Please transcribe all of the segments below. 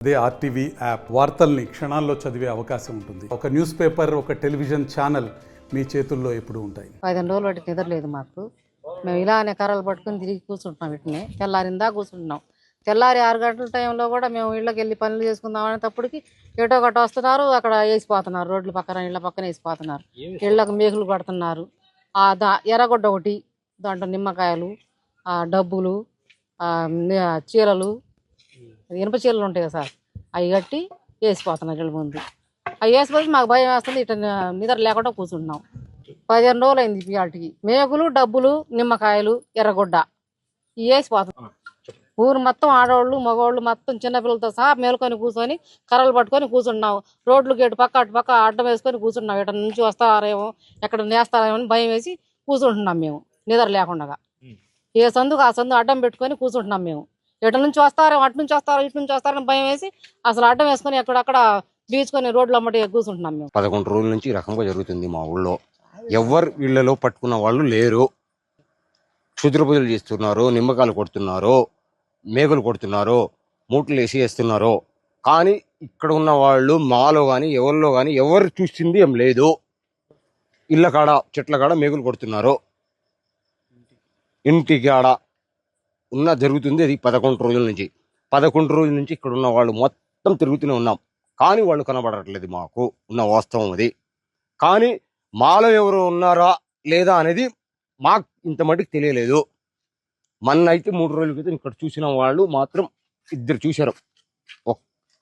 అదే RTV app వార్తల్ని క్షణాల్లో చదివే అవకాశం ఉంటుంది. ఒక న్యూస్ పేపర్, ఒక టెలివిజన్ ఛానల్ మీ చేతుల్లో ఎప్పుడు ఉంటాయి. 15 రోజులు బట్టి నిద్రలేదు మాకు. మేము ఇలానే కర్రలు పట్టుకుని తిరిగి కూర్చుంటున్నాం. వీటిని తెల్లారిందా కూర్చుంటున్నాం. తెల్లారి 6 గంటల టైంలో కూడా మేము ఇళ్ళకి వెళ్ళి పనులు చేసుకుందాం అనేటప్పటికి ఏటో గట్ట వస్తున్నారు, అక్కడ వేసిపోతున్నారు. రోడ్ల పక్కన ఇళ్ళ పక్కన వేసిపోతున్నారు. ఇళ్ళకు మేకులు కొడుతున్నారు. ఎర్రగొడ్డ ఒకటి, దాంట్లో నిమ్మకాయలు, డబ్బులు, చీరలు, ఇనుప చీరలు ఉంటాయి కదా సార్, అవి కట్టి వేసిపోతున్నారు ఇళ్ళ ముందు. అవి వేసిపోతే మాకు భయం వేస్తుంది. ఇట్లా నిద్ర లేకుండా కూర్చుంటున్నాం. 15 రోజులు అయింది వాటికి. మేకులు, డబ్బులు, నిమ్మకాయలు, ఎర్రగొడ్డ ఇవి వేసిపోతున్నాం. ఊరు మొత్తం ఆడవాళ్ళు మగవాళ్ళు మొత్తం చిన్నపిల్లలతో సహా మేలుకొని కూర్చొని కర్రలు పట్టుకొని కూర్చుంటున్నాం. రోడ్లు గేటు పక్క అటు పక్క అడ్డం వేసుకొని కూర్చుంటున్నాం. ఇటు నుంచి వస్తారేమో, ఎక్కడ నేస్తారేమో అని భయం వేసి కూర్చుంటున్నాం మేము నిద్ర లేకుండా. ఏ సందుకు ఆ సందు అడ్డం పెట్టుకొని కూర్చుంటున్నాం మేము. ఇటు నుంచి వస్తారో, అటు నుంచి వస్తారో, ఇటు నుంచి వస్తారని భయం వేసి అసలు అడ్డం వేసుకొని ఎక్కడక్కడ బీచుకొని రోడ్లు అమ్మటి కూర్చుంటున్నాం మేము. 11 రోజుల నుంచి ఈ రకంగా జరుగుతుంది మా ఊళ్ళో. ఎవరు వీళ్ళలో పట్టుకున్న వాళ్ళు లేరు. క్షుద్ర పూజలు చేస్తున్నారు, నిమ్మకాయలు కొడుతున్నారు, మేకలు కొడుతున్నారు, మూటలు వేసి వేస్తున్నారు. కానీ ఇక్కడ ఉన్న వాళ్ళు మాలో కానీ ఎవరిలో కానీ ఎవరు చూసింది ఏం లేదు. ఇళ్ళ కాడ చెట్ల కాడ మేకలు కొడుతున్నారు. ఇంటికి ఆడ జరుగుతుంది. అది 11 రోజుల నుంచి. 11 రోజుల నుంచి ఇక్కడ ఉన్న వాళ్ళు మొత్తం తిరుగుతూనే ఉన్నాం. కానీ వాళ్ళు కనబడట్లేదు. మాకు ఉన్న వాస్తవం అది. కానీ మాలో ఎవరు ఉన్నారా లేదా అనేది మాకు ఇంత మటుకు తెలియలేదు. మొన్న అయితే 3 రోజుల క్రితం ఇక్కడ చూసిన వాళ్ళు మాత్రం 2 చూశారు.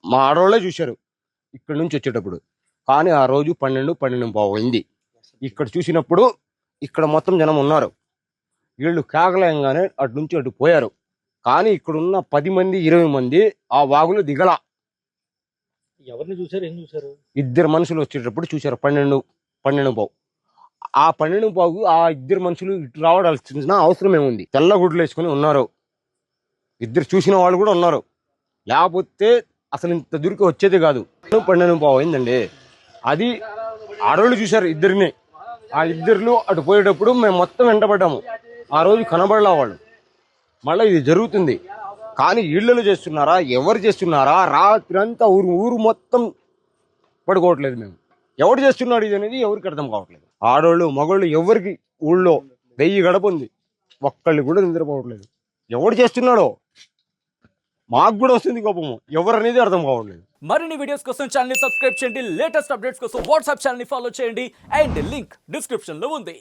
మా ఆడవాళ్ళే చూశారు ఇక్కడ నుంచి వచ్చేటప్పుడు. కానీ ఆ రోజు 12:15 అయింది. ఇక్కడ చూసినప్పుడు ఇక్కడ మొత్తం జనం ఉన్నారు. వీళ్ళు కేకలేయంగానే అటు నుంచి అటు పోయారు. కానీ ఇక్కడున్న 10 మంది 20 మంది ఆ వాగులో దిగల. ఎవరిని చూసారు, ఏం చూసారు? 2 మనుషులు వచ్చేటప్పుడు చూశారు. 12:15. ఆ 12:15 ఆ 2 మనుషులు ఇటు రావడాల్సిన అవసరం ఏముంది? తెల్ల గుడ్లు వేసుకుని ఉన్నారు. 2 చూసిన వాళ్ళు కూడా ఉన్నారు. లేకపోతే అసలు ఇంత దూరికి వచ్చేది కాదు. 12:15 అయిందండి. అది ఆడవాళ్ళు చూశారు 2ని. ఆ 2 అటు పోయేటప్పుడు మేము మొత్తం వెంటబడ్డాము. ఆ రోజు కనబడలా వాళ్ళు. మళ్ళీ ఇది జరుగుతుంది. కానీ ఇళ్ళలో చేస్తున్నారా, ఎవరు చేస్తున్నారా? రాత్రి అంతా ఊరు మొత్తం పడుకోవట్లేదు మేము. ఎవరు చేస్తున్నాడు ఇది అనేది ఎవరికి అర్థం కావట్లేదు. ఆడవాళ్ళు మగవాళ్ళు ఎవరికి ఊళ్ళో 1000 గడప ఉంది, ఒక్కళ్ళు కూడా నిద్రపోవట్లేదు. ఎవరు చేస్తున్నాడో మాకు కూడా వస్తుంది కోపము. ఎవరు అనేది అర్థం కావట్లేదు. మరిన్ని వీడియోస్ కోసం ఛానల్ ని సబ్స్క్రైబ్ చేయండి. లేటెస్ట్ అప్డేట్స్ కోసం వాట్సాప్ ఛానల్ ని ఫాలో చేయండి. అండ్ లింక్ డిస్క్రిప్షన్ లో ఉంది.